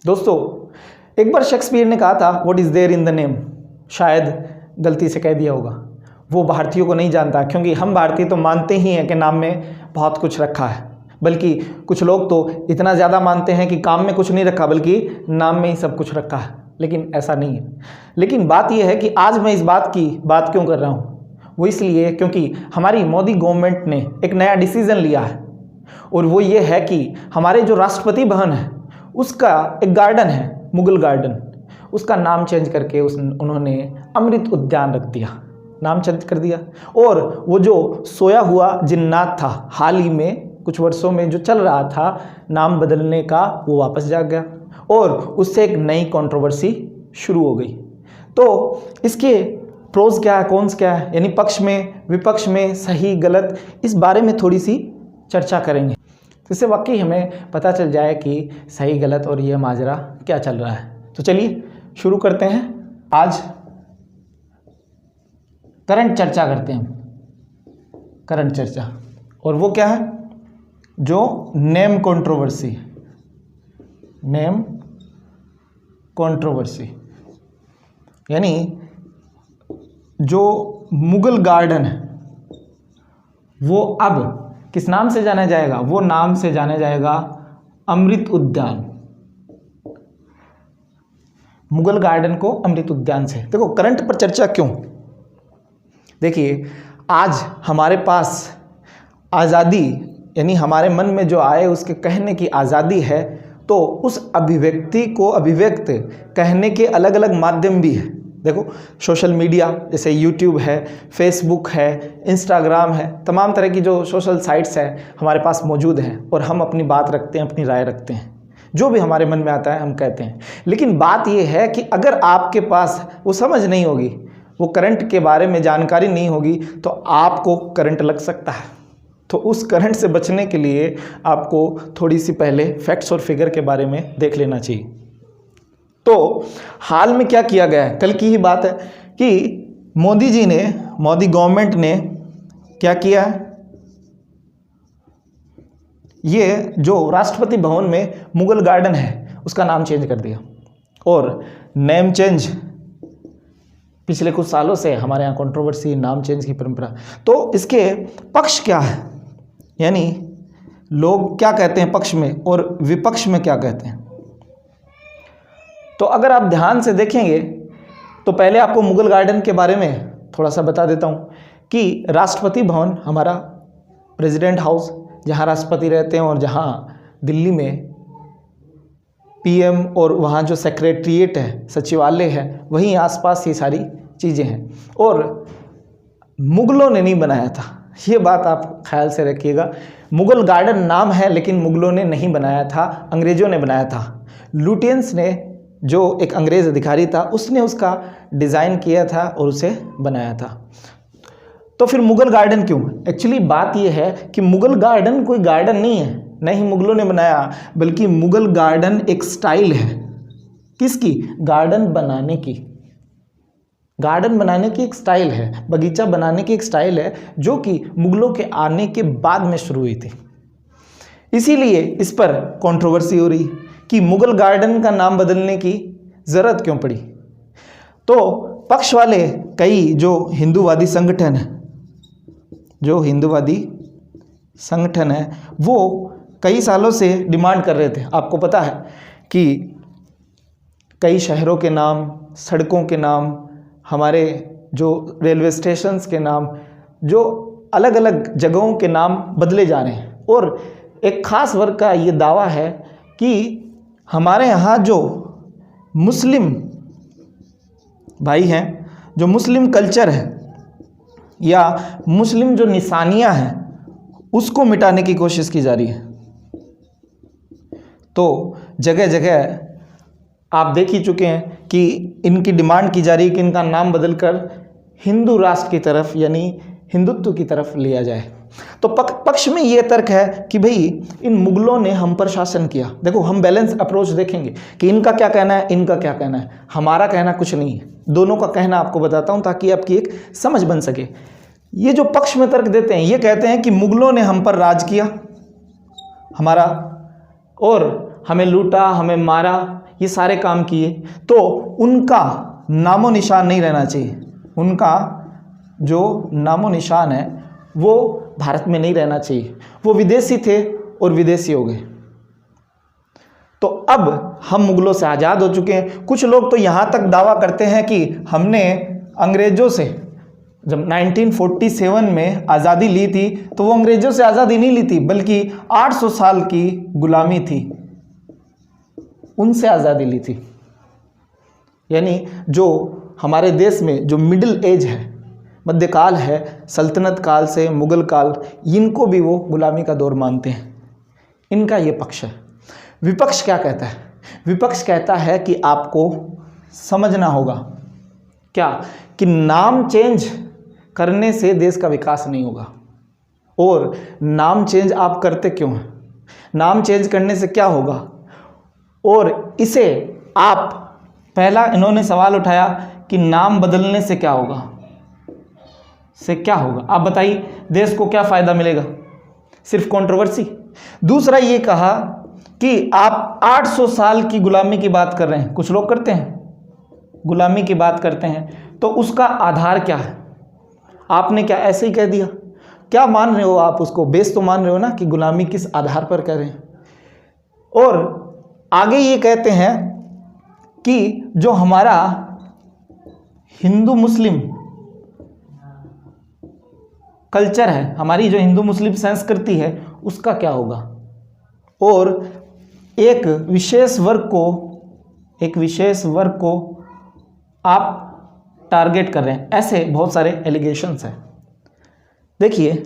दोस्तों, एक बार शेक्सपियर ने कहा था what is there in the name. शायद गलती से कह दिया होगा। वो भारतीयों को नहीं जानता, क्योंकि हम भारतीय तो मानते ही हैं कि नाम में बहुत कुछ रखा है, बल्कि कुछ लोग तो इतना ज़्यादा मानते हैं कि काम में कुछ नहीं रखा बल्कि नाम में ही सब कुछ रखा है। लेकिन ऐसा नहीं है। लेकिन बात यह है कि आज मैं इस बात की बात क्यों कर रहा हूँ, वो इसलिए क्योंकि हमारी मोदी गवर्नमेंट ने एक नया डिसीज़न लिया है, और वो ये है कि हमारे जो राष्ट्रपति भवन है उसका एक गार्डन है, मुगल गार्डन, उसका नाम चेंज करके उन्होंने अमृत उद्यान रख दिया, नाम चेंज कर दिया। और वो जो सोया हुआ जिन्नात था, हाल ही में कुछ वर्षों में जो चल रहा था नाम बदलने का, वो वापस जाग गया और उससे एक नई कंट्रोवर्सी शुरू हो गई। तो इसके प्रोज क्या है, कॉन्स क्या है, यानी पक्ष में विपक्ष में सही गलत, इस बारे में थोड़ी सी चर्चा करेंगे, इससे वाकई हमें पता चल जाए कि सही गलत और ये माजरा क्या चल रहा है। तो चलिए शुरू करते हैं। आज करंट चर्चा करते हैं, करंट चर्चा, और वो क्या है, जो नेम कंट्रोवर्सी, नेम कंट्रोवर्सी, यानी जो मुगल गार्डन है वो अब किस नाम से जाना जाएगा, वो नाम से जाना जाएगा अमृत उद्यान। मुगल गार्डन को अमृत उद्यान से। देखो करंट पर चर्चा क्यों, देखिए आज हमारे पास आज़ादी, यानी हमारे मन में जो आए उसके कहने की आज़ादी है, तो उस अभिव्यक्ति को अभिव्यक्त कहने के अलग अलग माध्यम भी है। देखो सोशल मीडिया जैसे यूट्यूब है, फेसबुक है, इंस्टाग्राम है, तमाम तरह की जो सोशल साइट्स हैं हमारे पास मौजूद हैं, और हम अपनी बात रखते हैं, अपनी राय रखते हैं, जो भी हमारे मन में आता है हम कहते हैं। लेकिन बात यह है कि अगर आपके पास वो समझ नहीं होगी, वो करंट के बारे में जानकारी नहीं होगी, तो आपको करंट लग सकता है। तो उस करंट से बचने के लिए आपको थोड़ी सी पहले फैक्ट्स और फिगर के बारे में देख लेना चाहिए। तो हाल में क्या किया गया है, कल की ही बात है कि मोदी जी ने, मोदी गवर्नमेंट ने क्या किया है, ये जो राष्ट्रपति भवन में मुगल गार्डन है उसका नाम चेंज कर दिया। और नेम चेंज पिछले कुछ सालों से हमारे यहाँ कंट्रोवर्सी, नाम चेंज की परंपरा। तो इसके पक्ष क्या है, यानी लोग क्या कहते हैं पक्ष में और विपक्ष में क्या कहते हैं। तो अगर आप ध्यान से देखेंगे तो पहले आपको मुगल गार्डन के बारे में थोड़ा सा बता देता हूँ कि राष्ट्रपति भवन हमारा प्रेसिडेंट हाउस, जहाँ राष्ट्रपति रहते हैं, और जहाँ दिल्ली में पीएम और वहाँ जो सेक्रेटरीट है, सचिवालय है, वहीं आसपास ये सारी चीज़ें हैं। और मुगलों ने नहीं बनाया था, ये बात आप ख्याल से रखिएगा। मुगल गार्डन नाम है लेकिन मुगलों ने नहीं बनाया था, अंग्रेज़ों ने बनाया था। लुटियंस ने, जो एक अंग्रेज़ अधिकारी था, उसने उसका डिज़ाइन किया था और उसे बनाया था। तो फिर मुगल गार्डन क्यों? एक्चुअली बात यह है कि मुगल गार्डन कोई गार्डन नहीं है, नहीं मुगलों ने बनाया, बल्कि मुगल गार्डन एक स्टाइल है। किसकी? गार्डन बनाने की। गार्डन बनाने की एक स्टाइल है, बगीचा बनाने की एक स्टाइल है, जो कि मुगलों के आने के बाद में शुरू हुई थी। इसीलिए इस पर कंट्रोवर्सी हो रही कि मुगल गार्डन का नाम बदलने की ज़रूरत क्यों पड़ी। तो पक्ष वाले कई जो हिंदूवादी संगठन है, जो हिंदूवादी संगठन है, वो कई सालों से डिमांड कर रहे थे। आपको पता है कि कई शहरों के नाम, सड़कों के नाम, हमारे जो रेलवे स्टेशंस के नाम, जो अलग अलग जगहों के नाम बदले जा रहे हैं। और एक ख़ास वर्ग का ये दावा है कि हमारे यहाँ जो मुस्लिम भाई हैं, जो मुस्लिम कल्चर है या मुस्लिम जो निशानियाँ हैं, उसको मिटाने की कोशिश की जा रही है। तो जगह जगह आप देख ही चुके हैं कि इनकी डिमांड की जा रही है कि इनका नाम बदलकर हिंदू राष्ट्र की तरफ, यानी हिंदुत्व की तरफ लिया जाए। तो पक्ष में ये तर्क है कि भाई इन मुगलों ने हम पर शासन किया। देखो हम बैलेंस अप्रोच देखेंगे कि इनका क्या कहना है, इनका क्या कहना है, हमारा कहना कुछ नहीं है, दोनों का कहना आपको बताता हूँ ताकि आपकी एक समझ बन सके। ये जो पक्ष में तर्क देते हैं, ये कहते हैं कि मुगलों ने हम पर राज किया हमारा, और हमें लूटा, हमें मारा, ये सारे काम किए, तो उनका नामो निशान नहीं रहना चाहिए। उनका जो नामो निशान है वो भारत में नहीं रहना चाहिए। वो विदेशी थे और विदेशी हो गए। तो अब हम मुगलों से आज़ाद हो चुके हैं। कुछ लोग तो यहाँ तक दावा करते हैं कि हमने अंग्रेज़ों से जब 1947 में आज़ादी ली थी तो वो अंग्रेज़ों से आज़ादी नहीं ली थी, बल्कि 800 साल की गुलामी थी, उनसे आज़ादी ली थी। यानी जो हमारे देश में जो मिडिल एज है, मध्यकाल है, सल्तनत काल से मुगल काल, इनको भी वो गुलामी का दौर मानते हैं। इनका ये पक्ष है। विपक्ष क्या कहता है? विपक्ष कहता है कि आपको समझना होगा क्या कि नाम चेंज करने से देश का विकास नहीं होगा। और नाम चेंज आप करते क्यों हैं? नाम चेंज करने से क्या होगा? और इसे आप पहला इन्होंने सवाल उठाया कि नाम बदलने से क्या होगा, से क्या होगा, आप बताइए, देश को क्या फ़ायदा मिलेगा? सिर्फ कंट्रोवर्सी। दूसरा ये कहा कि आप 800 साल की गुलामी की बात कर रहे हैं। कुछ लोग करते हैं, गुलामी की बात करते हैं, तो उसका आधार क्या है? आपने क्या ऐसे ही कह दिया? क्या मान रहे हो आप उसको? बेस तो मान रहे हो ना कि गुलामी किस आधार पर कर रहे हैं। और आगे ये कहते हैं कि जो हमारा हिंदू मुस्लिम कल्चर है, हमारी जो हिंदू मुस्लिम संस्कृति है, उसका क्या होगा। और एक विशेष वर्ग को आप टारगेट कर रहे हैं। ऐसे बहुत सारे एलिगेशंस हैं। देखिए,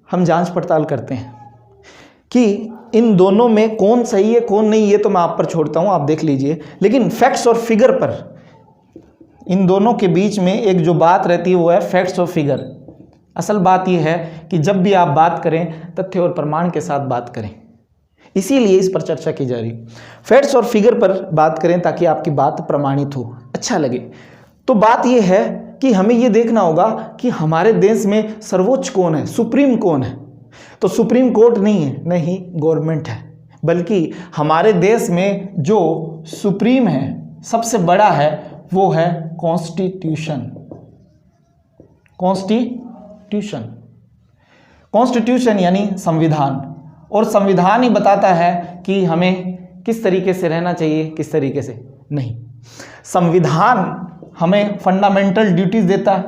हम जांच पड़ताल करते हैं कि इन दोनों में कौन सही है कौन नहीं, ये तो मैं आप पर छोड़ता हूँ, आप देख लीजिए। लेकिन फैक्ट्स और फिगर पर इन दोनों के बीच में एक जो बात रहती है वो है फैक्ट्स और फिगर। असल बात यह है कि जब भी आप बात करें तथ्य और प्रमाण के साथ बात करें, इसीलिए इस पर चर्चा की जा रही। फैक्ट्स और फिगर पर बात करें ताकि आपकी बात प्रमाणित हो, अच्छा लगे। तो बात यह है कि हमें यह देखना होगा कि हमारे देश में सर्वोच्च कौन है, सुप्रीम कौन है। तो सुप्रीम कोर्ट नहीं है, नहीं गवर्नमेंट है, बल्कि हमारे देश में जो सुप्रीम है, सबसे बड़ा है, वो है कॉन्स्टिट्यूशन। कॉन्स्टिट्यूशन यानी संविधान। और संविधान ही बताता है कि हमें किस तरीके से रहना चाहिए, किस तरीके से नहीं। संविधान हमें फंडामेंटल ड्यूटीज देता है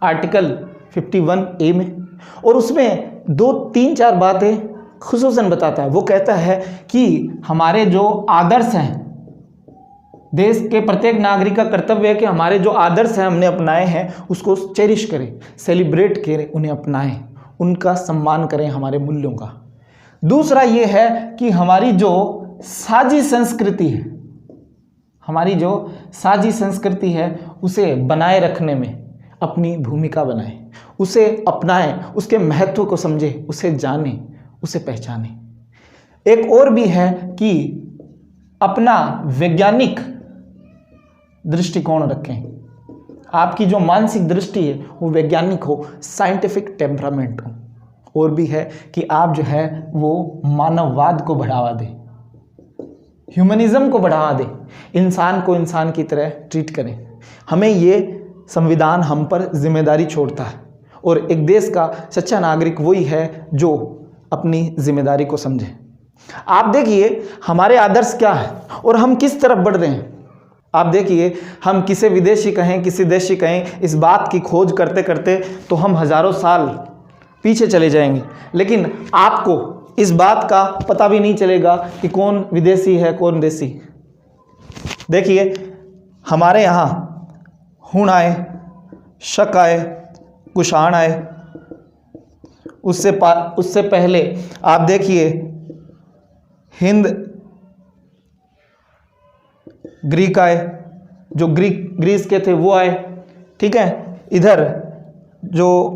आर्टिकल 51A में, और उसमें 2-3-4 बातें खुसूसन बताता है। वो कहता है कि हमारे जो आदर्श हैं, देश के प्रत्येक नागरिक का कर्तव्य है कि हमारे जो आदर्श हैं हमने अपनाए हैं उसको चेरिश करें, सेलिब्रेट करें, उन्हें अपनाएं, उनका सम्मान करें, हमारे मूल्यों का। दूसरा ये है कि हमारी जो साझी संस्कृति है उसे बनाए रखने में अपनी भूमिका बनाएं, उसे अपनाएं, उसके महत्व को समझें, उसे जानें, उसे पहचानें। एक और भी है कि अपना वैज्ञानिक दृष्टिकोण रखें। आपकी जो मानसिक दृष्टि है वो वैज्ञानिक हो, साइंटिफिक टेम्परामेंट हो। और भी है कि आप जो है वो मानववाद को बढ़ावा दें, ह्यूमनिज्म को बढ़ावा दें, इंसान को इंसान की तरह ट्रीट करें। हमें ये संविधान हम पर जिम्मेदारी छोड़ता है, और एक देश का सच्चा नागरिक वही है जो अपनी जिम्मेदारी को समझे। आप देखिए हमारे आदर्श क्या है और हम किस तरफ बढ़ रहे हैं। आप देखिए, हम किसी विदेशी कहें, किसी देशी कहें, इस बात की खोज करते करते तो हम हजारों साल पीछे चले जाएंगे, लेकिन आपको इस बात का पता भी नहीं चलेगा कि कौन विदेशी है कौन देशी। देखिए, हमारे यहाँ हुण आए, शक आए, कुषाण आए, उससे पहले आप देखिए हिंद, ग्रीक आए, जो ग्रीस के थे वो आए, ठीक है। इधर जो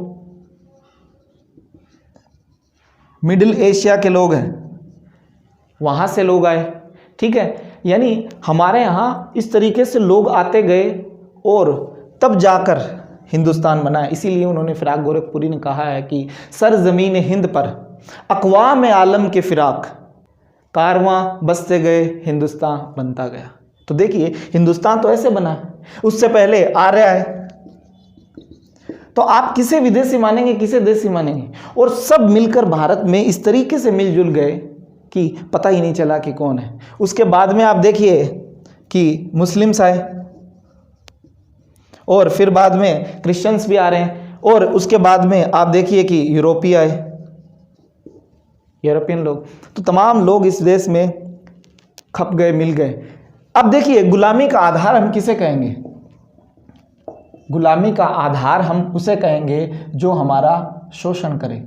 मिडिल एशिया के लोग हैं वहाँ से लोग आए, ठीक है। यानी हमारे यहाँ इस तरीके से लोग आते गए और तब जाकर हिंदुस्तान बना है। इसीलिए उन्होंने फिराक गोरखपुरी ने कहा है कि सर ज़मीन हिंद पर अक़वाम आलम के फिराक, कारवां बसते गए, हिंदुस्तान बनता गया। तो देखिए हिंदुस्तान तो ऐसे बना है, उससे पहले आर्य है। तो आप किसे विदेशी मानेंगे, किसे देशी मानेंगे? और सब मिलकर भारत में इस तरीके से मिलजुल गए कि पता ही नहीं चला कि कौन है। उसके बाद में आप देखिए कि मुस्लिम्स आए, और फिर बाद में क्रिश्चियंस भी आ रहे हैं, और उसके बाद में आप देखिए कि यूरोपीय आए, यूरोपियन लोग। तो तमाम लोग इस देश में खप गए, मिल गए। अब देखिए गुलामी का आधार हम किसे कहेंगे? गुलामी का आधार हम उसे कहेंगे जो हमारा शोषण करे,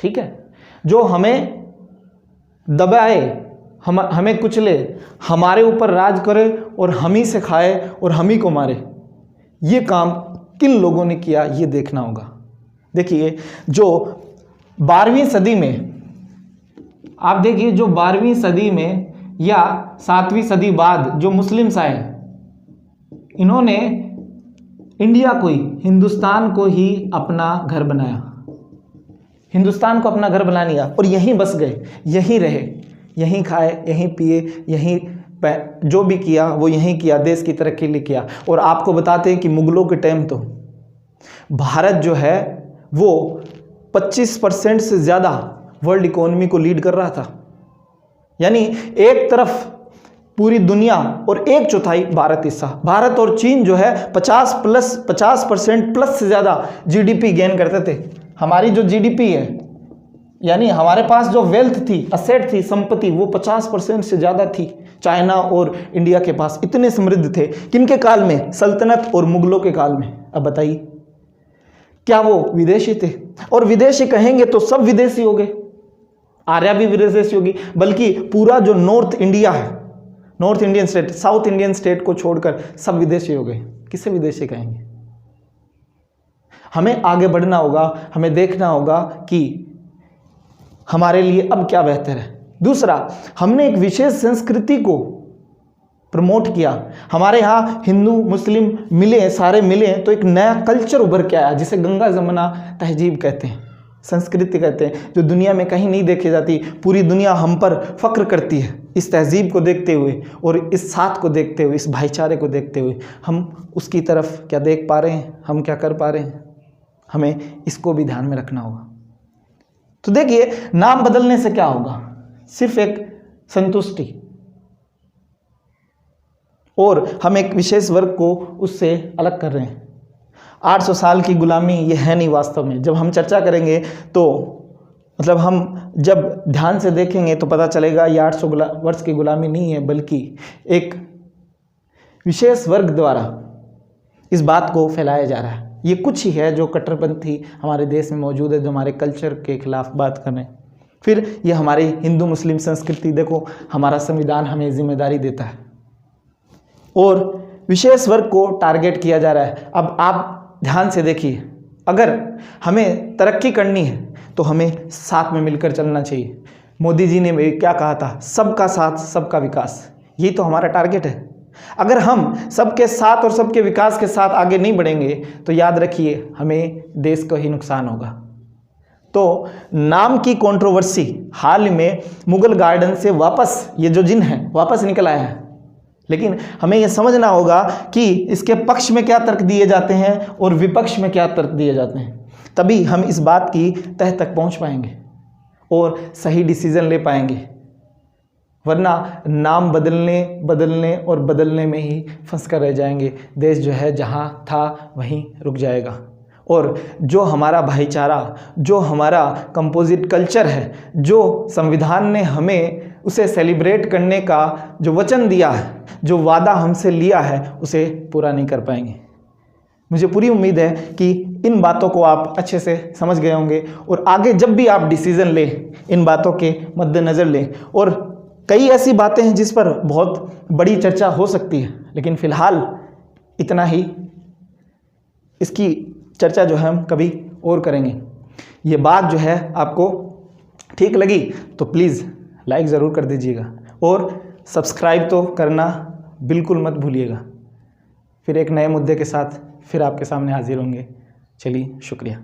ठीक है, जो हमें दबाए, हमें कुचले, हमारे ऊपर राज करे और हम ही से खाए और हम ही को मारे। ये काम किन लोगों ने किया, ये देखना होगा। देखिए जो 12वीं सदी में, आप देखिए जो 12वीं सदी में या 7वीं सदी बाद जो मुस्लिम्स आए, इन्होंने इंडिया को ही, हिंदुस्तान को ही अपना घर बनाया, हिंदुस्तान को अपना घर बना लिया और यहीं बस गए, यहीं रहे, यहीं खाए, यहीं पिए, यहीं जो भी किया वो यहीं किया, देश की तरक्की लिए किया। और आपको बताते हैं कि मुगलों के टाइम तो भारत जो है वो 25% से ज़्यादा वर्ल्ड इकोनॉमी को लीड कर रहा था। यानी एक तरफ पूरी दुनिया और 1/4 भारत हिस्सा। भारत और चीन जो है 50% प्लस से ज़्यादा जीडीपी गेन करते थे। हमारी जो जीडीपी है, यानी हमारे पास जो वेल्थ थी, असेट थी, संपत्ति, वो 50% से ज़्यादा थी। चाइना और इंडिया के पास इतने समृद्ध थे। किनके काल में? सल्तनत और मुगलों के काल में। अब बताइए क्या वो विदेशी थे? और विदेशी कहेंगे तो सब विदेशी हो गए, आर्या भी विदेशी होगी, बल्कि पूरा जो नॉर्थ इंडिया है, north Indian state, south Indian state को छोड़कर सब विदेशी हो गए। किसे विदेशी कहेंगे? हमें आगे बढ़ना होगा, हमें देखना होगा कि हमारे लिए अब क्या बेहतर है। दूसरा, हमने एक विशेष संस्कृति को प्रमोट किया। हमारे यहाँ हिंदू मुस्लिम मिले, सारे मिले, तो एक नया कल्चर उभर के आया जिसे गंगा जमुना तहजीब कहते हैं, संस्कृति कहते हैं, जो दुनिया में कहीं नहीं देखी जाती। पूरी दुनिया हम पर फख्र करती है इस तहजीब को देखते हुए, और इस साथ को देखते हुए, इस भाईचारे को देखते हुए। हम उसकी तरफ क्या देख पा रहे हैं, हम क्या कर पा रहे हैं, हमें इसको भी ध्यान में रखना होगा। तो देखिए नाम बदलने से क्या होगा? सिर्फ एक संतुष्टि, और हम एक विशेष वर्ग को उससे अलग कर रहे हैं। 800 साल की गुलामी ये है नहीं वास्तव में। जब हम चर्चा करेंगे तो मतलब हम जब ध्यान से देखेंगे तो पता चलेगा ये 800 वर्ष की गुलामी नहीं है, बल्कि एक विशेष वर्ग द्वारा इस बात को फैलाया जा रहा है। ये कुछ ही है जो कट्टरपंथी हमारे देश में मौजूद है, जो हमारे कल्चर के खिलाफ बात कर रहे हैं। फिर ये हमारी हिंदू मुस्लिम संस्कृति, देखो हमारा संविधान हमें जिम्मेदारी देता है, और विशेष वर्ग को टारगेट किया जा रहा है। अब आप ध्यान से देखिए, अगर हमें तरक्की करनी है तो हमें साथ में मिलकर चलना चाहिए। मोदी जी ने भी क्या कहा था? सबका साथ सबका विकास, यही तो हमारा टारगेट है। अगर हम सबके साथ और सबके विकास के साथ आगे नहीं बढ़ेंगे तो याद रखिए हमें देश को ही नुकसान होगा। तो नाम की कंट्रोवर्सी हाल में मुगल गार्डन से वापस, ये जो जिन है वापस निकल आया है, लेकिन हमें यह समझना होगा कि इसके पक्ष में क्या तर्क दिए जाते हैं और विपक्ष में क्या तर्क दिए जाते हैं। तभी हम इस बात की तह तक पहुंच पाएंगे और सही डिसीजन ले पाएंगे, वरना नाम बदलने और बदलने में ही फंस कर रह जाएंगे। देश जो है जहां था वहीं रुक जाएगा। और जो हमारा भाईचारा, जो हमारा कंपोजिट कल्चर है, जो संविधान ने हमें उसे सेलिब्रेट करने का जो वचन दिया है, जो वादा हमसे लिया है, उसे पूरा नहीं कर पाएंगे। मुझे पूरी उम्मीद है कि इन बातों को आप अच्छे से समझ गए होंगे, और आगे जब भी आप डिसीज़न लें इन बातों के मद्देनज़र लें। और कई ऐसी बातें हैं जिस पर बहुत बड़ी चर्चा हो सकती है, लेकिन फ़िलहाल इतना ही। इसकी चर्चा जो है हम कभी और करेंगे। ये बात जो है आपको ठीक लगी तो प्लीज़ लाइक ज़रूर कर दीजिएगा, और सब्सक्राइब तो करना बिल्कुल मत भूलिएगा। फिर एक नए मुद्दे के साथ फिर आपके सामने हाजिर होंगे। चलिए, शुक्रिया।